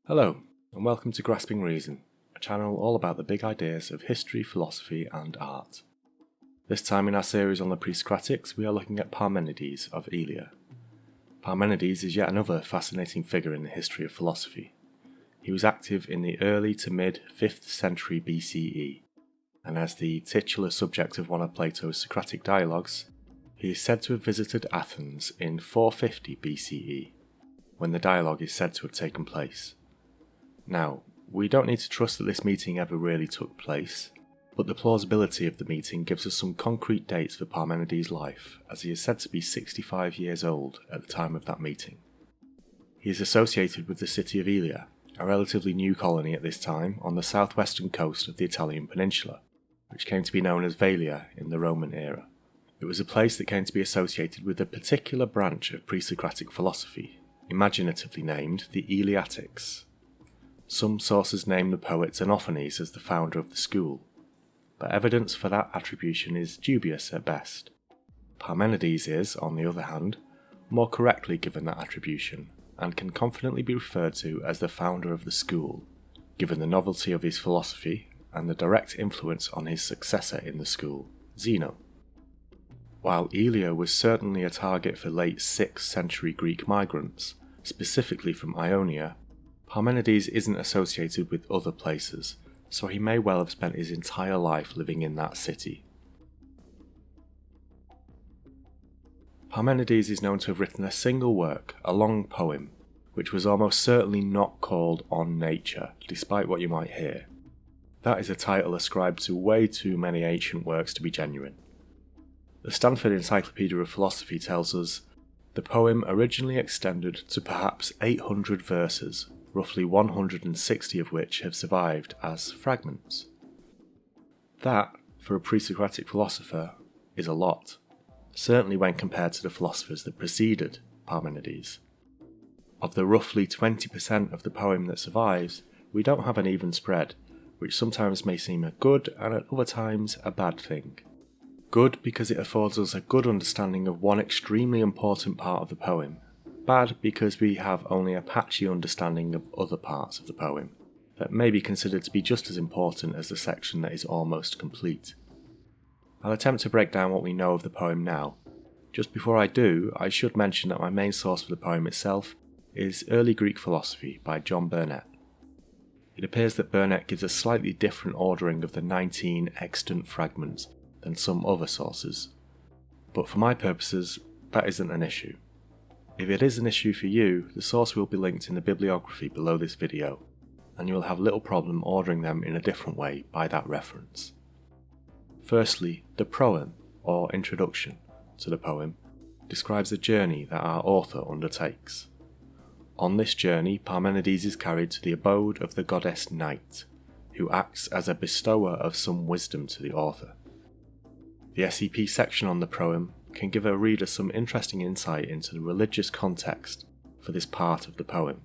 Hello, and welcome to Grasping Reason, a channel all about the big ideas of history, philosophy, and art. This time in our series on the Pre-Socratics, we are looking at Parmenides of Elea. Parmenides is yet another fascinating figure in the history of philosophy. He was active in the early to mid 5th century BCE, and as the titular subject of one of Plato's Socratic dialogues, he is said to have visited Athens in 450 BCE, when the dialogue is said to have taken place. Now, we don't need to trust that this meeting ever really took place, but the plausibility of the meeting gives us some concrete dates for Parmenides' life, as he is said to be 65 years old at the time of that meeting. He is associated with the city of Elea, a relatively new colony at this time on the southwestern coast of the Italian peninsula, which came to be known as Velia in the Roman era. It was a place that came to be associated with a particular branch of Pre-Socratic philosophy, imaginatively named the Eleatics. Some sources name the poet Xenophanes as the founder of the school, but evidence for that attribution is dubious at best. Parmenides is, on the other hand, more correctly given that attribution, and can confidently be referred to as the founder of the school, given the novelty of his philosophy and the direct influence on his successor in the school, Zeno. While Elea was certainly a target for late 6th century Greek migrants, specifically from Ionia, Parmenides isn't associated with other places, so he may well have spent his entire life living in that city. Parmenides is known to have written a single work, a long poem, which was almost certainly not called On Nature, despite what you might hear. That is a title ascribed to way too many ancient works to be genuine. The Stanford Encyclopedia of Philosophy tells us, the poem originally extended to perhaps 800 verses, roughly 160 of which have survived as fragments. That, for a pre-Socratic philosopher, is a lot, certainly when compared to the philosophers that preceded Parmenides. Of the roughly 20% of the poem that survives, we don't have an even spread, which sometimes may seem a good and at other times a bad thing. Good because it affords us a good understanding of one extremely important part of the poem. Bad because we have only a patchy understanding of other parts of the poem that may be considered to be just as important as the section that is almost complete. I'll attempt to break down what we know of the poem now. Just before I do, I should mention that my main source for the poem itself is Early Greek Philosophy by John Burnet. It appears that Burnet gives a slightly different ordering of the 19 extant fragments than some other sources, but for my purposes, that isn't an issue. If it is an issue for you, the source will be linked in the bibliography below this video, and you will have little problem ordering them in a different way by that reference. Firstly, the proem, or introduction, to the poem, describes the journey that our author undertakes. On this journey, Parmenides is carried to the abode of the goddess Night, who acts as a bestower of some wisdom to the author. The SEP section on the proem can give a reader some interesting insight into the religious context for this part of the poem.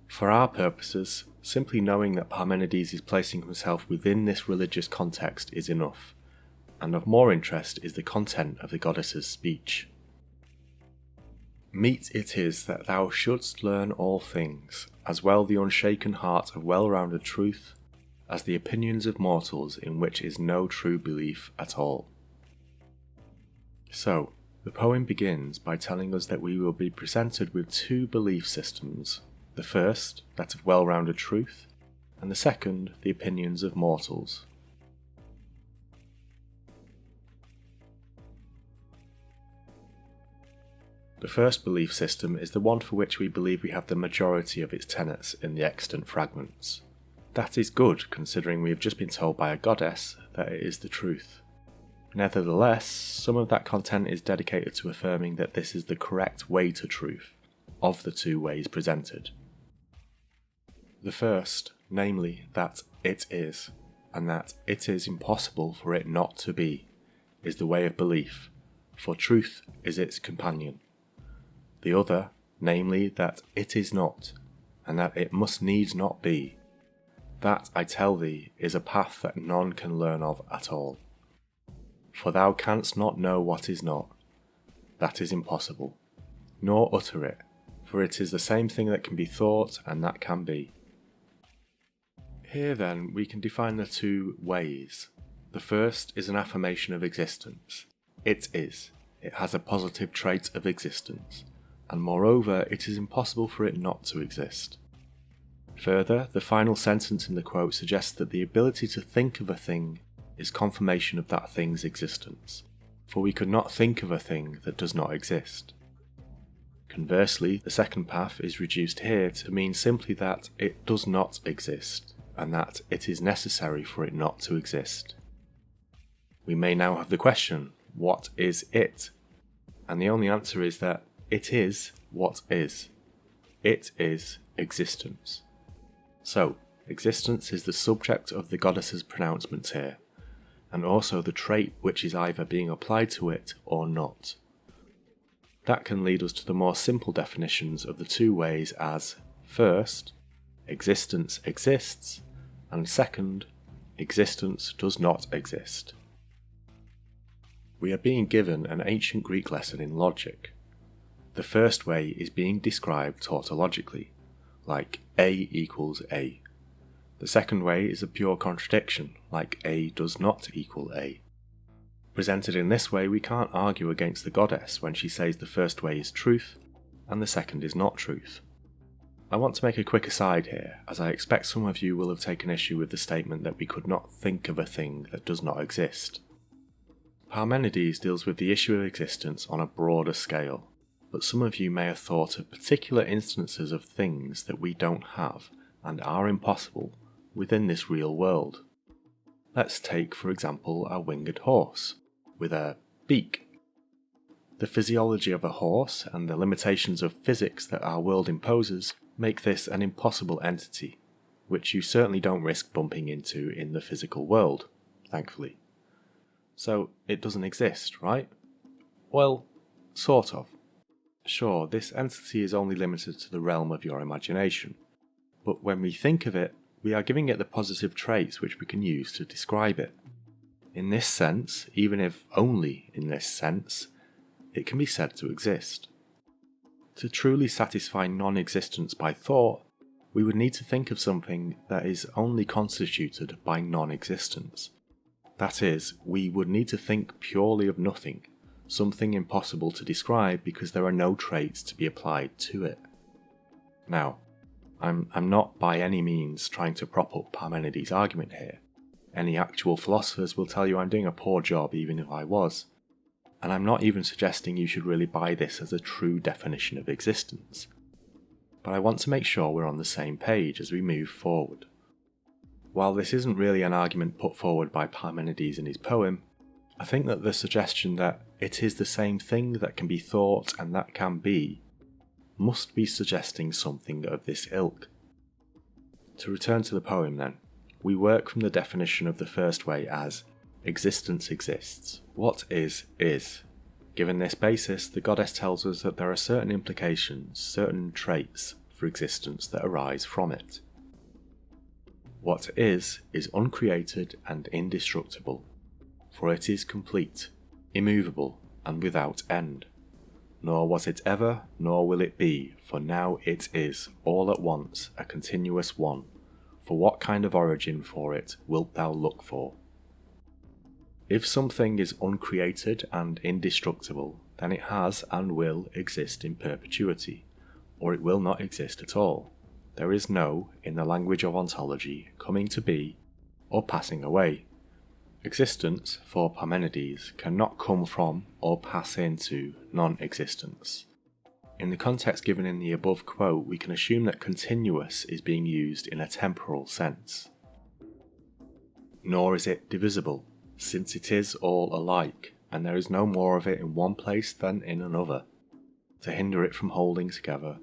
For our purposes, simply knowing that Parmenides is placing himself within this religious context is enough, and of more interest is the content of the goddess's speech. Meet it is that thou shouldst learn all things, as well the unshaken heart of well-rounded truth, as the opinions of mortals in which is no true belief at all. So, the poem begins by telling us that we will be presented with two belief systems, the first, that of well-rounded truth, and the second, the opinions of mortals. The first belief system is the one for which we believe we have the majority of its tenets in the extant fragments. That is good, considering we have just been told by a goddess that it is the truth. Nevertheless, some of that content is dedicated to affirming that this is the correct way to truth, of the two ways presented. The first, namely, that it is, and that it is impossible for it not to be, is the way of belief, for truth is its companion. The other, namely, that it is not, and that it must needs not be, that, I tell thee, is a path that none can learn of at all. For thou canst not know what is not, that is impossible, nor utter it, for it is the same thing that can be thought and that can be. Here then we can define the two ways. The first is an affirmation of existence. It is. It has a positive trait of existence, and moreover it is impossible for it not to exist. Further, the final sentence in the quote suggests that the ability to think of a thing is confirmation of that thing's existence, for we could not think of a thing that does not exist. Conversely, the second path is reduced here to mean simply that it does not exist, and that it is necessary for it not to exist. We may now have the question, what is it? And the only answer is that it is what is. It is existence. So, existence is the subject of the goddess's pronouncements here, and also the trait which is either being applied to it or not. That can lead us to the more simple definitions of the two ways as, first, existence exists, and second, existence does not exist. We are being given an ancient Greek lesson in logic. The first way is being described tautologically, like A equals A. The second way is a pure contradiction, like A does not equal A. Presented in this way, we can't argue against the goddess when she says the first way is truth, and the second is not truth. I want to make a quick aside here, as I expect some of you will have taken issue with the statement that we could not think of a thing that does not exist. Parmenides deals with the issue of existence on a broader scale, but some of you may have thought of particular instances of things that we don't have and are impossible within this real world. Let's take, for example, a winged horse with a beak. The physiology of a horse and the limitations of physics that our world imposes make this an impossible entity, which you certainly don't risk bumping into in the physical world, thankfully. So it doesn't exist, right? Well, sort of. Sure, this entity is only limited to the realm of your imagination, but when we think of it, we are giving it the positive traits which we can use to describe it. In this sense, even if only in this sense, it can be said to exist. To truly satisfy non-existence by thought, we would need to think of something that is only constituted by non-existence. That is, we would need to think purely of nothing, something impossible to describe because there are no traits to be applied to it. Now, I'm not by any means trying to prop up Parmenides' argument here. Any actual philosophers will tell you I'm doing a poor job even if I was. And I'm not even suggesting you should really buy this as a true definition of existence. But I want to make sure we're on the same page as we move forward. While this isn't really an argument put forward by Parmenides in his poem, I think that the suggestion that it is the same thing that can be thought and that can be must be suggesting something of this ilk. To return to the poem then, we work from the definition of the first way as existence exists. What is, is. Given this basis, the goddess tells us that there are certain implications, certain traits for existence that arise from it. What is uncreated and indestructible, for it is complete, immovable, and without end. Nor was it ever, nor will it be, for now it is, all at once, a continuous one. For what kind of origin for it wilt thou look for? If something is uncreated and indestructible, then it has and will exist in perpetuity, or it will not exist at all. There is no, in the language of ontology, coming to be, or passing away. Existence, for Parmenides, cannot come from or pass into non-existence. In the context given in the above quote, we can assume that continuous is being used in a temporal sense. Nor is it divisible, since it is all alike, and there is no more of it in one place than in another, to hinder it from holding together,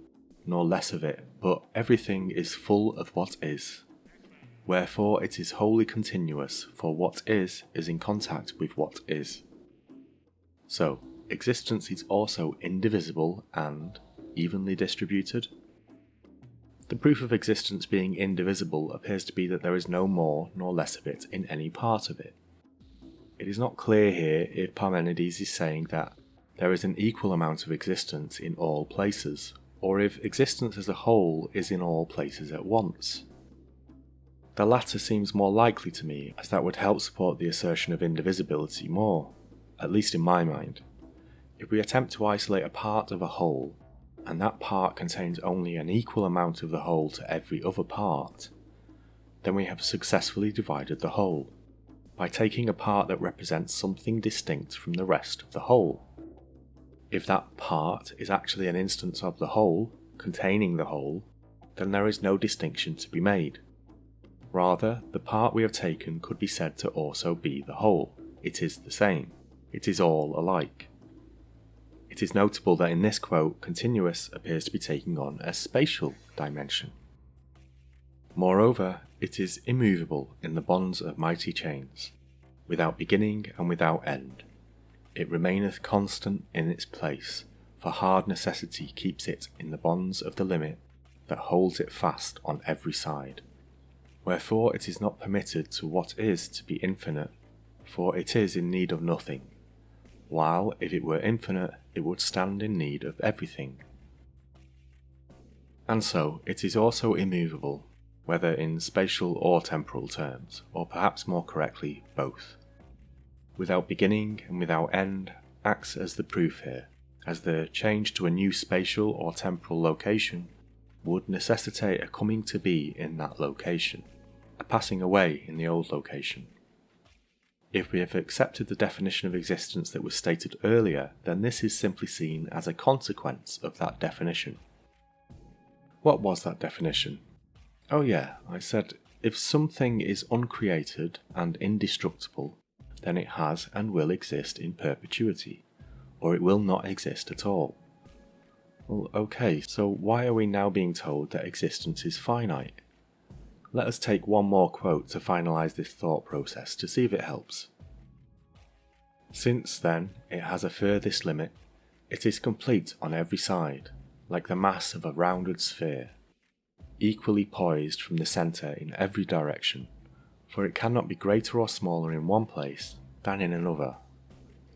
nor less of it, but everything is full of what is. Wherefore it is wholly continuous, for what is in contact with what is. So, existence is also indivisible and evenly distributed. The proof of existence being indivisible appears to be that there is no more nor less of it in any part of it. It is not clear here if Parmenides is saying that there is an equal amount of existence in all places, or if existence as a whole is in all places at once. The latter seems more likely to me, as that would help support the assertion of indivisibility more, at least in my mind. If we attempt to isolate a part of a whole, and that part contains only an equal amount of the whole to every other part, then we have successfully divided the whole, by taking a part that represents something distinct from the rest of the whole. If that part is actually an instance of the whole, containing the whole, then there is no distinction to be made. Rather, the part we have taken could be said to also be the whole. It is the same. It is all alike. It is notable that in this quote, continuous appears to be taking on a spatial dimension. Moreover, it is immovable in the bonds of mighty chains, without beginning and without end. It remaineth constant in its place, for hard necessity keeps it in the bonds of the limit that holds it fast on every side. Wherefore it is not permitted to what is to be infinite, for it is in need of nothing, while if it were infinite, it would stand in need of everything. And so it is also immovable, whether in spatial or temporal terms, or perhaps more correctly, both. Without beginning and without end acts as the proof here, as the change to a new spatial or temporal location would necessitate a coming to be in that location, a passing away in the old location. If we have accepted the definition of existence that was stated earlier, then this is simply seen as a consequence of that definition. What was that definition? Oh yeah, I said, if something is uncreated and indestructible, then it has and will exist in perpetuity, or it will not exist at all. Well, okay, so why are we now being told that existence is finite? Let us take one more quote to finalize this thought process to see if it helps. Since then it has a furthest limit, it is complete on every side, like the mass of a rounded sphere, equally poised from the centre in every direction, for it cannot be greater or smaller in one place than in another,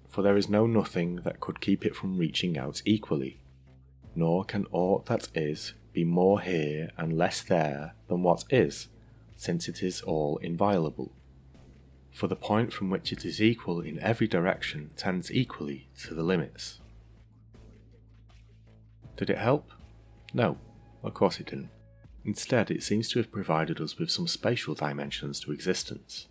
for there is no nothing that could keep it from reaching out equally, nor can aught that is be more here and less there than what is, since it is all inviolable. For the point from which it is equal in every direction tends equally to the limits. Did it help? No, of course it didn't. Instead, it seems to have provided us with some spatial dimensions to existence.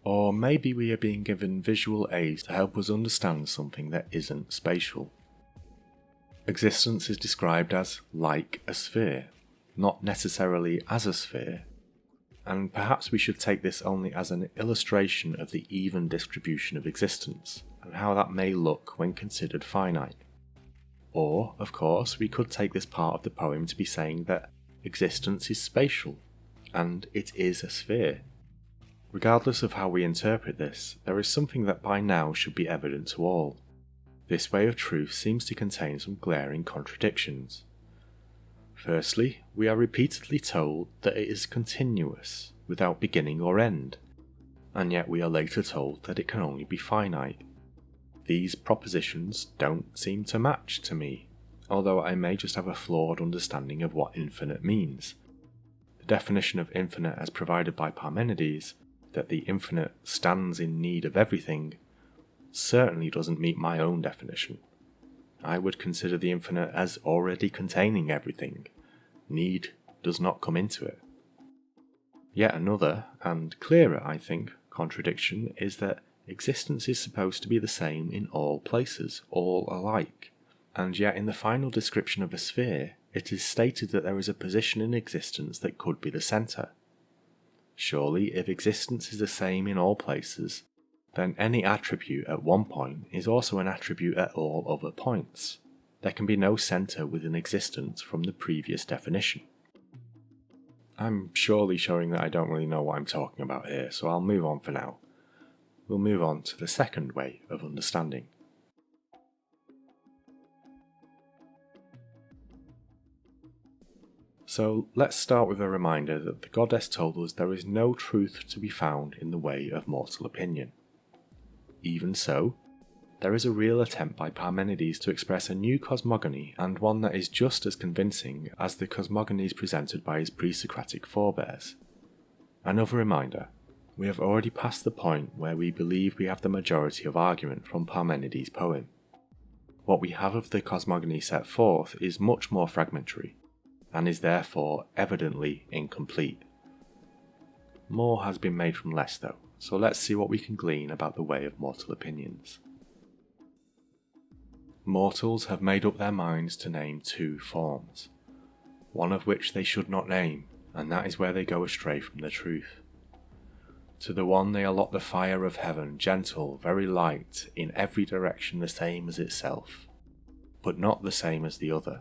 Or maybe we are being given visual aids to help us understand something that isn't spatial. Existence is described as like a sphere, not necessarily as a sphere, and perhaps we should take this only as an illustration of the even distribution of existence, and how that may look when considered finite. Or, of course, we could take this part of the poem to be saying that existence is spatial, and it is a sphere. Regardless of how we interpret this, there is something that by now should be evident to all. This way of truth seems to contain some glaring contradictions. Firstly, we are repeatedly told that it is continuous, without beginning or end, and yet we are later told that it can only be finite. These propositions don't seem to match to me, although I may just have a flawed understanding of what infinite means. The definition of infinite as provided by Parmenides, that the infinite stands in need of everything, certainly doesn't meet my own definition. I would consider the infinite as already containing everything. Need does not come into it. Yet another, and clearer I think, contradiction is that existence is supposed to be the same in all places, all alike, and yet in the final description of a sphere, it is stated that there is a position in existence that could be the centre. Surely, if existence is the same in all places, then any attribute at one point is also an attribute at all other points. There can be no centre within existence from the previous definition. I'm surely showing that I don't really know what I'm talking about here, so I'll move on for now. We'll move on to the second way of understanding. So let's start with a reminder that the goddess told us there is no truth to be found in the way of mortal opinion. Even so, there is a real attempt by Parmenides to express a new cosmogony, and one that is just as convincing as the cosmogonies presented by his pre-Socratic forebears. Another reminder, we have already passed the point where we believe we have the majority of argument from Parmenides' poem. What we have of the cosmogony set forth is much more fragmentary, and is therefore evidently incomplete. More has been made from less though, so let's see what we can glean about the way of mortal opinions. Mortals have made up their minds to name two forms, one of which they should not name, and that is where they go astray from the truth. To the one they allot the fire of heaven, gentle, very light, in every direction the same as itself, but not the same as the other.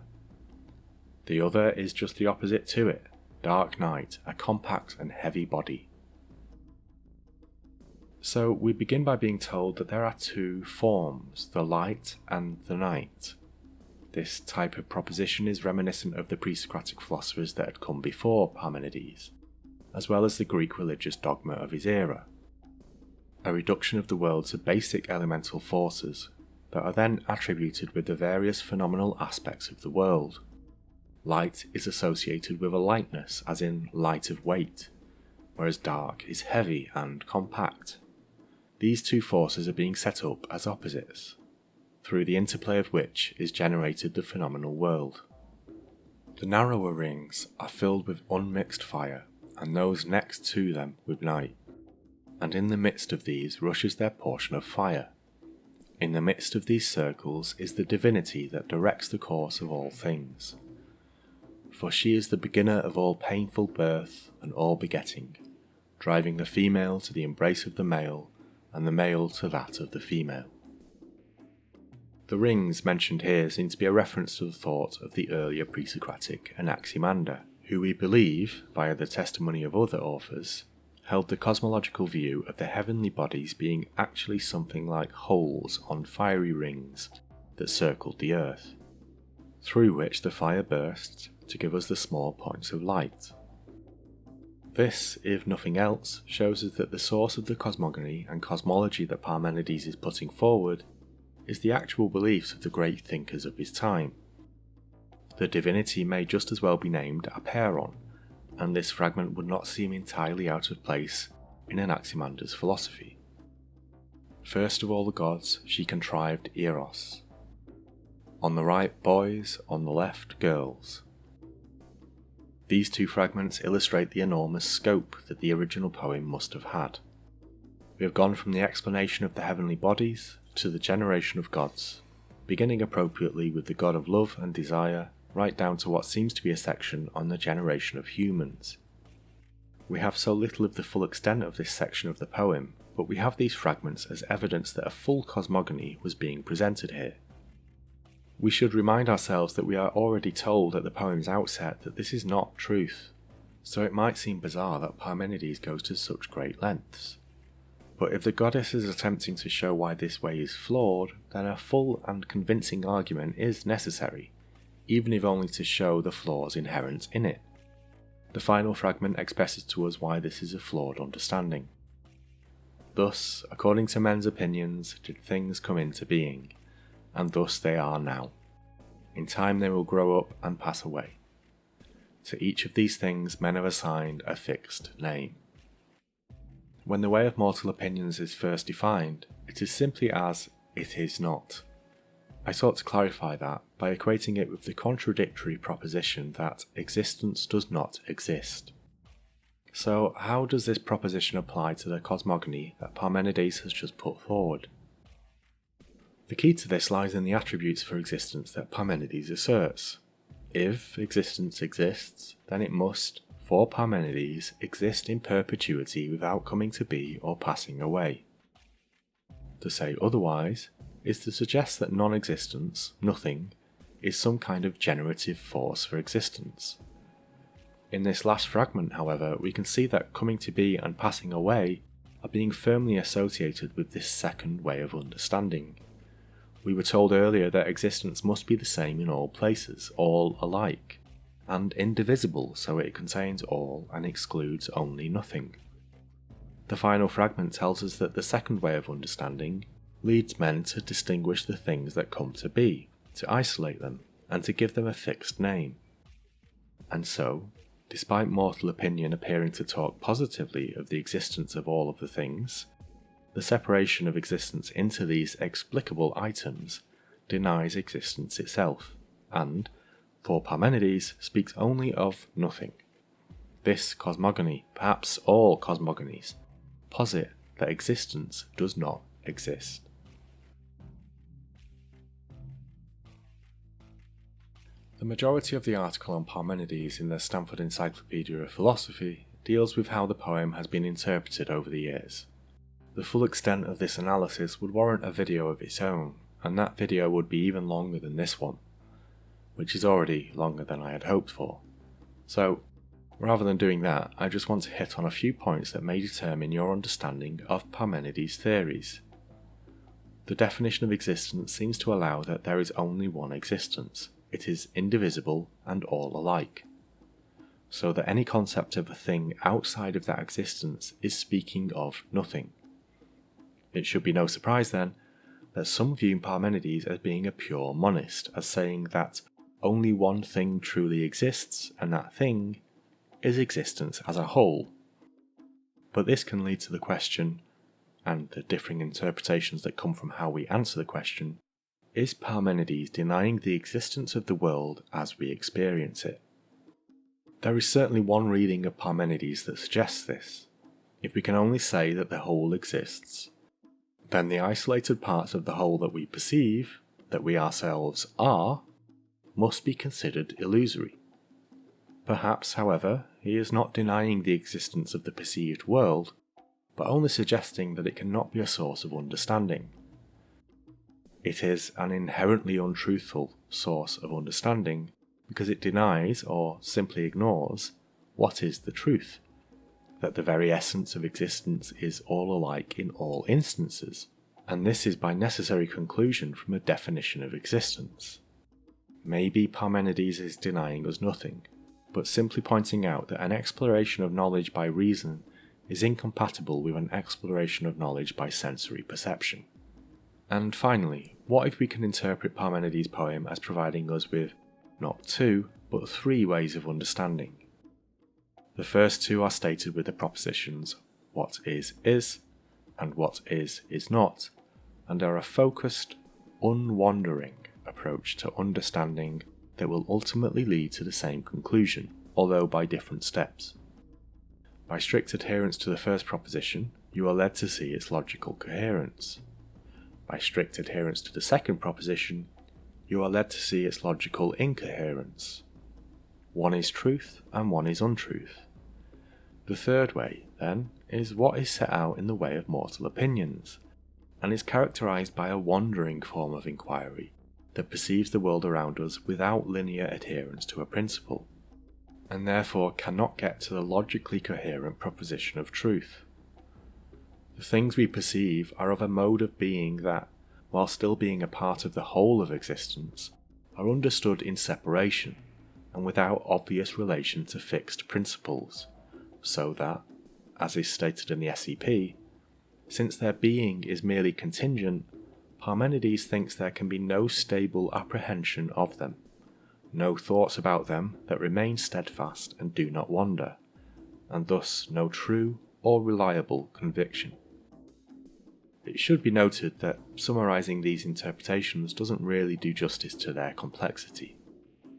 The other is just the opposite to it, dark night, a compact and heavy body. So we begin by being told that there are two forms, the light and the night. This type of proposition is reminiscent of the pre-Socratic philosophers that had come before Parmenides, as well as the Greek religious dogma of his era. A reduction of the world to basic elemental forces that are then attributed with the various phenomenal aspects of the world. Light is associated with a lightness, as in light of weight, whereas dark is heavy and compact. These two forces are being set up as opposites, through the interplay of which is generated the phenomenal world. The narrower rings are filled with unmixed fire, and those next to them with night, and in the midst of these rushes their portion of fire. In the midst of these circles is the divinity that directs the course of all things. For she is the beginner of all painful birth and all begetting, driving the female to the embrace of the male, and the male to that of the female. The rings mentioned here seem to be a reference to the thought of the earlier pre-Socratic Anaximander, who we believe, via the testimony of other authors, held the cosmological view of the heavenly bodies being actually something like holes on fiery rings that circled the earth, through which the fire bursts to give us the small points of light. This, if nothing else, shows us that the source of the cosmogony and cosmology that Parmenides is putting forward is the actual beliefs of the great thinkers of his time. The divinity may just as well be named Apeiron, and this fragment would not seem entirely out of place in Anaximander's philosophy. First of all the gods, she contrived Eros. On the right, boys, on the left, girls. These two fragments illustrate the enormous scope that the original poem must have had. We have gone from the explanation of the heavenly bodies to the generation of gods, beginning appropriately with the god of love and desire, right down to what seems to be a section on the generation of humans. We have so little of the full extent of this section of the poem, but we have these fragments as evidence that a full cosmogony was being presented here. We should remind ourselves that we are already told at the poem's outset that this is not truth, so it might seem bizarre that Parmenides goes to such great lengths. But if the goddess is attempting to show why this way is flawed, then a full and convincing argument is necessary, even if only to show the flaws inherent in it. The final fragment expresses to us why this is a flawed understanding. Thus, according to men's opinions, did things come into being, and thus they are now. In time they will grow up and pass away. To each of these things men have assigned a fixed name. When the way of mortal opinions is first defined, it is simply as it is not. I sought to clarify that by equating it with the contradictory proposition that existence does not exist. So how does this proposition apply to the cosmogony that Parmenides has just put forward? The key to this lies in the attributes for existence that Parmenides asserts. If existence exists, then it must, for Parmenides, exist in perpetuity without coming to be or passing away. To say otherwise is to suggest that non-existence, nothing, is some kind of generative force for existence. In this last fragment, however, we can see that coming to be and passing away are being firmly associated with this second way of understanding. We were told earlier that existence must be the same in all places, all alike, and indivisible, so it contains all and excludes only nothing. The final fragment tells us that the second way of understanding, leads men to distinguish the things that come to be, to isolate them, and to give them a fixed name. And so, despite mortal opinion appearing to talk positively of the existence of all of the things, the separation of existence into these explicable items denies existence itself, and, for Parmenides, speaks only of nothing. This cosmogony, perhaps all cosmogonies, posit that existence does not exist. The majority of the article on Parmenides in the Stanford Encyclopedia of Philosophy deals with how the poem has been interpreted over the years. The full extent of this analysis would warrant a video of its own, and that video would be even longer than this one, which is already longer than I had hoped for. So, rather than doing that, I just want to hit on a few points that may determine your understanding of Parmenides' theories. The definition of existence seems to allow that there is only one existence. It is indivisible and all alike, so that any concept of a thing outside of that existence is speaking of nothing. It should be no surprise then that some view Parmenides as being a pure monist, as saying that only one thing truly exists, and that thing is existence as a whole. But this can lead to the question, and the differing interpretations that come from how we answer the question, is Parmenides denying the existence of the world as we experience it? There is certainly one reading of Parmenides that suggests this. If we can only say that the whole exists, then the isolated parts of the whole that we perceive, that we ourselves are, must be considered illusory. Perhaps, however, he is not denying the existence of the perceived world, but only suggesting that it cannot be a source of understanding. It is an inherently untruthful source of understanding because it denies or simply ignores what is the truth, that the very essence of existence is all alike in all instances, and this is by necessary conclusion from a definition of existence. Maybe Parmenides is denying us nothing, but simply pointing out that an exploration of knowledge by reason is incompatible with an exploration of knowledge by sensory perception. And finally, what if we can interpret Parmenides' poem as providing us with not two, but three ways of understanding? The first two are stated with the propositions what is, and what is not, and are a focused, unwandering approach to understanding that will ultimately lead to the same conclusion, although by different steps. By strict adherence to the first proposition, you are led to see its logical coherence. By strict adherence to the second proposition, you are led to see its logical incoherence. One is truth and one is untruth. The third way, then, is what is set out in the way of mortal opinions, and is characterized by a wandering form of inquiry that perceives the world around us without linear adherence to a principle, and therefore cannot get to the logically coherent proposition of truth. The things we perceive are of a mode of being that, while still being a part of the whole of existence, are understood in separation and without obvious relation to fixed principles, so that, as is stated in the SEP, since their being is merely contingent, Parmenides thinks there can be no stable apprehension of them, no thoughts about them that remain steadfast and do not wander, and thus no true or reliable conviction. It should be noted that summarizing these interpretations doesn't really do justice to their complexity,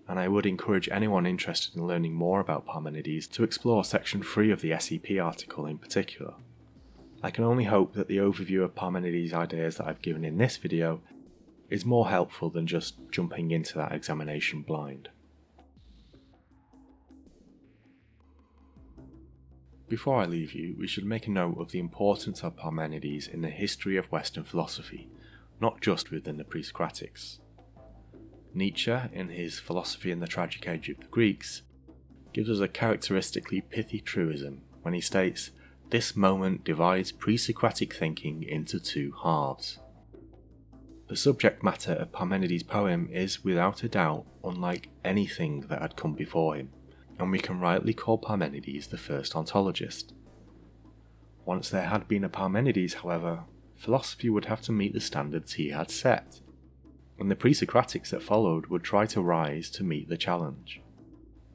and I would encourage anyone interested in learning more about Parmenides to explore section 3 of the SEP article in particular. I can only hope that the overview of Parmenides' ideas that I've given in this video is more helpful than just jumping into that examination blind. Before I leave you, we should make a note of the importance of Parmenides in the history of Western philosophy, not just within the Pre-Socratics. Nietzsche, in his Philosophy in the Tragic Age of the Greeks, gives us a characteristically pithy truism when he states, "This moment divides pre-Socratic thinking into two halves." The subject matter of Parmenides' poem is without a doubt unlike anything that had come before him, and we can rightly call Parmenides the first ontologist. Once there had been a Parmenides, however, philosophy would have to meet the standards he had set, and the Pre-Socratics that followed would try to rise to meet the challenge.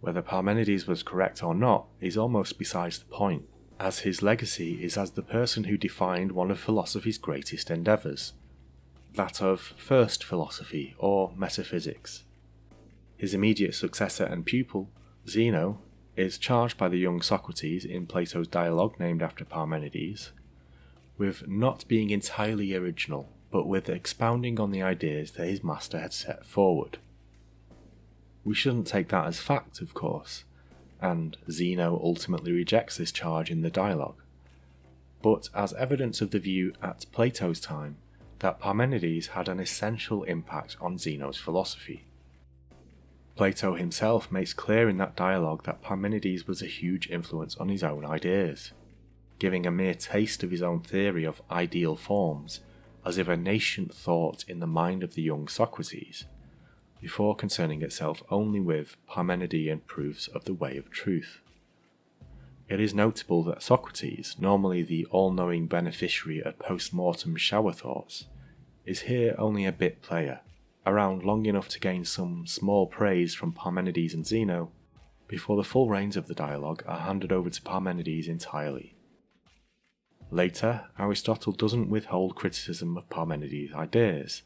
Whether Parmenides was correct or not is almost besides the point, as his legacy is as the person who defined one of philosophy's greatest endeavours, that of first philosophy or metaphysics. His immediate successor and pupil, Zeno, is charged by the young Socrates in Plato's dialogue named after Parmenides with not being entirely original, but with expounding on the ideas that his master had set forward. We shouldn't take that as fact, of course, and Zeno ultimately rejects this charge in the dialogue, but as evidence of the view at Plato's time that Parmenides had an essential impact on Zeno's philosophy. Plato himself makes clear in that dialogue that Parmenides was a huge influence on his own ideas, giving a mere taste of his own theory of ideal forms as if a nascent thought in the mind of the young Socrates, before concerning itself only with Parmenidean proofs of the way of truth. It is notable that Socrates, normally the all-knowing beneficiary of post-mortem shower thoughts, is here only a bit player, around long enough to gain some small praise from Parmenides and Zeno, before the full reins of the dialogue are handed over to Parmenides entirely. Later, Aristotle doesn't withhold criticism of Parmenides' ideas,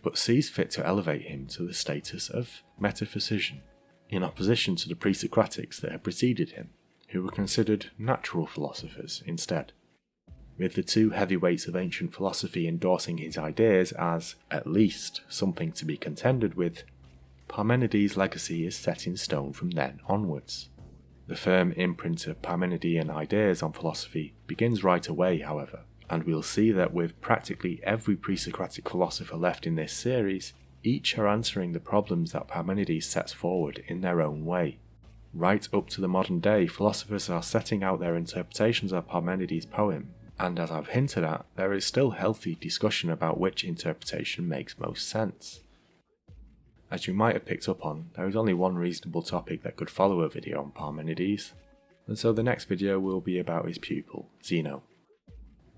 but sees fit to elevate him to the status of metaphysician, in opposition to the Pre-Socratics that had preceded him, who were considered natural philosophers instead, with the two heavyweights of ancient philosophy endorsing his ideas as, at least, something to be contended with. Parmenides' legacy is set in stone from then onwards. The firm imprint of Parmenidean ideas on philosophy begins right away, however, and we'll see that with practically every pre-Socratic philosopher left in this series, each are answering the problems that Parmenides sets forward in their own way. Right up to the modern day, philosophers are setting out their interpretations of Parmenides' poem, and as I've hinted at, there is still healthy discussion about which interpretation makes most sense. As you might have picked up on, there is only one reasonable topic that could follow a video on Parmenides, and so the next video will be about his pupil, Zeno.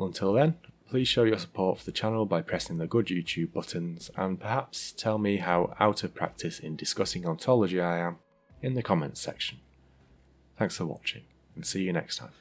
Until then, please show your support for the channel by pressing the good YouTube buttons, and perhaps tell me how out of practice in discussing ontology I am in the comments section. Thanks for watching, and see you next time.